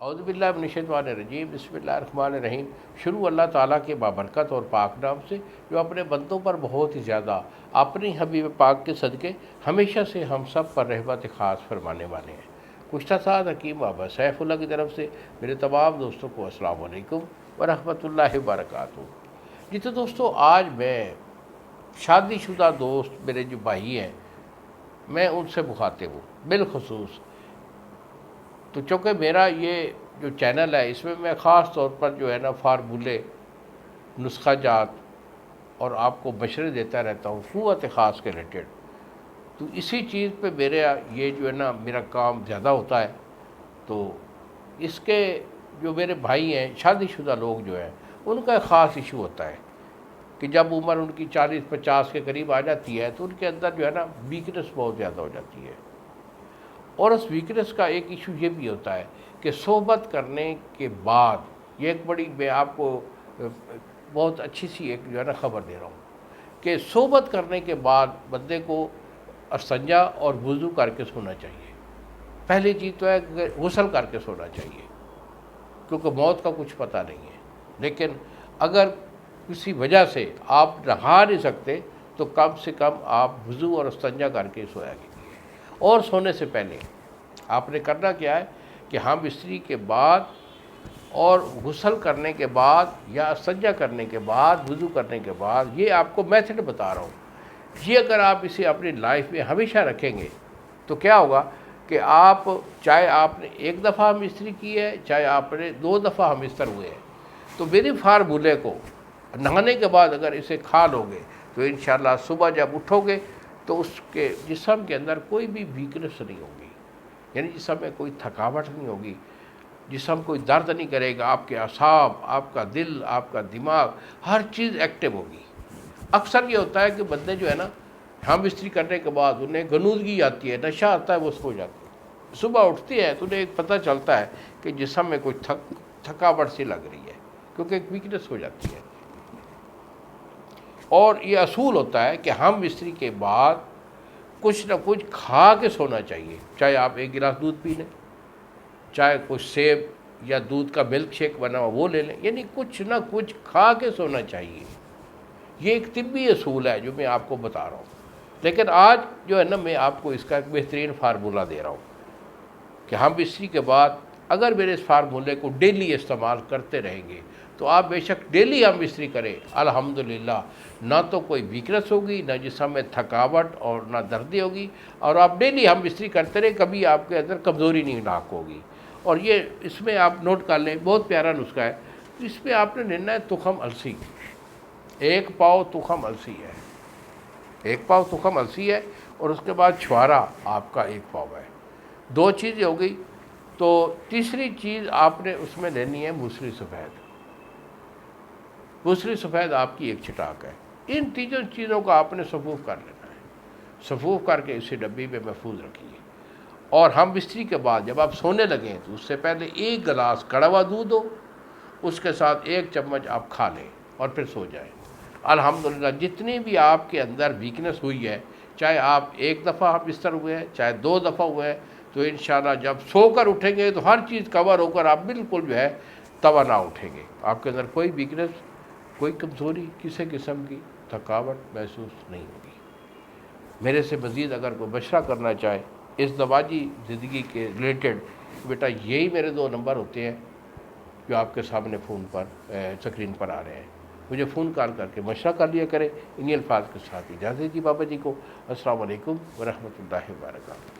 اعوذ باللہ من الشیطان الرجیم، بسم اللہ الرحمن الرحیم۔ شروع اللہ تعالیٰ کے بابرکت اور پاک نام سے جو اپنے بندوں پر بہت ہی زیادہ اپنی حبیب پاک کے صدقے ہمیشہ سے ہم سب پر رحمت خاص فرمانے والے ہیں۔ گزشتہ ساتھ حکیم بابا سیف اللہ کی طرف سے میرے تمام دوستوں کو السلام علیکم ورحمۃ اللہ وبرکاتہ۔ جی تو دوستو، آج میں شادی شدہ دوست میرے جو بھائی ہیں، میں ان سے مخاطب ہوں بالخصوص۔ تو چونکہ میرا یہ جو چینل ہے، اس میں میں خاص طور پر جو ہے نا فارمولے، نسخہ جات اور آپ کو مشورے دیتا رہتا ہوں قوت خاص کے ریلیٹڈ۔ تو اسی چیز پہ یہ جو ہے نا میرا کام زیادہ ہوتا ہے۔ تو اس کے جو میرے بھائی ہیں، شادی شدہ لوگ جو ہیں، ان کا ایک خاص ایشو ہوتا ہے کہ جب عمر ان کی 40-50 کے قریب آ جاتی ہے تو ان کے اندر جو ہے نا ویکنس بہت زیادہ ہو جاتی ہے۔ اور اس ویکنس کا ایک ایشو یہ بھی ہوتا ہے کہ صحبت کرنے کے بعد، یہ ایک بڑی، میں آپ کو بہت اچھی سی ایک جو ہے نا خبر دے رہا ہوں کہ صحبت کرنے کے بعد بندے کو استنجا اور وضو کر کے سونا چاہیے۔ پہلی چیز تو ہے کہ غسل کر کے سونا چاہیے، کیونکہ موت کا کچھ پتہ نہیں ہے۔ لیکن اگر کسی وجہ سے آپ نہا نہیں سکتے تو کم سے کم آپ وضو اور استنجا کر کے سویا کیجیے۔ اور سونے سے پہلے آپ نے کرنا کیا ہے کہ ہم بستری کے بعد اور غسل کرنے کے بعد یا استنجا کرنے کے بعد، وضو کرنے کے بعد، یہ آپ کو میتھڈ بتا رہا ہوں، یہ اگر آپ اسے اپنی لائف میں ہمیشہ رکھیں گے تو کیا ہوگا کہ آپ، چاہے آپ نے ایک دفعہ ہم استری کی ہے، چاہے آپ نے 2 دفعہ ہم استر ہوئے ہیں، تو میری فارمولے کو نہانے کے بعد اگر اسے کھا لو گے تو انشاءاللہ صبح جب اٹھو گے تو اس کے جسم کے اندر کوئی بھی ویکنس نہیں ہوگی، یعنی جسم میں کوئی تھکاوٹ نہیں ہوگی، جسم کوئی درد نہیں کرے گا، آپ کے اعصاب، آپ کا دل، آپ کا دماغ، ہر چیز ایکٹیو ہوگی۔ اکثر یہ ہوتا ہے کہ بندے جو ہے نا ہم استری کرنے کے بعد انہیں غنودگی آتی ہے، نشہ آتا ہے، وہ سو جاتے ہیں، صبح اٹھتی ہے تو انہیں ایک پتہ چلتا ہے کہ جسم میں کوئی تھکاوٹ سی لگ رہی ہے، کیونکہ ایک ویکنس ہو جاتی ہے۔ اور یہ اصول ہوتا ہے کہ ہم استری کے بعد کچھ نہ کچھ کھا کے سونا چاہیے، چاہے آپ 1 گلاس دودھ پی لیں، چاہے کچھ سیب یا دودھ کا ملک شیک بنا ہوا وہ لے لیں، یعنی کچھ نہ کچھ کھا کے سونا چاہیے۔ یہ ایک طبی اصول ہے جو میں آپ کو بتا رہا ہوں۔ لیکن آج جو ہے نا میں آپ کو اس کا ایک بہترین فارمولہ دے رہا ہوں کہ ہم استری کے بعد اگر میرے اس فارمولے کو ڈیلی استعمال کرتے رہیں گے تو آپ بے شک ڈیلی ہم استری کریں، الحمدللہ نہ تو کوئی ویکنس ہوگی، نہ جسم میں تھکاوٹ اور نہ دردی ہوگی، اور آپ ڈیلی ہم استری کرتے رہیں، کبھی آپ کے اندر کمزوری نہیں لاحق ہوگی۔ اور یہ اس میں آپ نوٹ کر لیں، بہت پیارا نسخہ ہے۔ اس میں آپ نے لینا ہے تخم السی، 1 پاؤ تخم السی ہے، 1 پاؤ تخم السی ہے، اور اس کے بعد چھوارا آپ کا 1 پاؤ ہے۔ 2 چیزیں ہو گئی۔ تو تیسری چیز آپ نے اس میں لینی ہے موسلی سفید۔ موسلی سفید آپ کی 1 چٹاک ہے۔ ان تینوں چیزوں کو آپ نے صفوف کر لینا ہے، صفوف کر کے اسے ڈبی میں محفوظ رکھیے۔ اور ہم بستری کے بعد جب آپ سونے لگیں تو اس سے پہلے 1 گلاس کڑوا دودھ ہو، اس کے ساتھ 1 چمچ آپ کھا لیں اور پھر سو جائیں۔ الحمدللہ جتنی بھی آپ کے اندر ویکنس ہوئی ہے، چاہے آپ 1 دفعہ ہم بستر ہوئے ہیں، چاہے 2 دفعہ ہوئے ہیں، تو انشاءاللہ جب سو کر اٹھیں گے تو ہر چیز کور ہو کر آپ بالکل جو ہے توانا اٹھیں گے۔ آپ کے اندر کوئی ویکنس، کوئی کمزوری، کسی قسم کی تھکاوٹ محسوس نہیں ہوگی۔ میرے سے مزید اگر کوئی مشورہ کرنا چاہے اس دواجی زندگی کے ریلیٹڈ، بیٹا یہی میرے 2 نمبر ہوتے ہیں جو آپ کے سامنے فون پر اسکرین پر آ رہے ہیں، مجھے فون کال کر کے مشورہ کر لیا کرے۔ انہی الفاظ کے ساتھ اجازت دی بابا جی کو۔ السلام علیکم ورحمۃ اللہ وبرکاتہ۔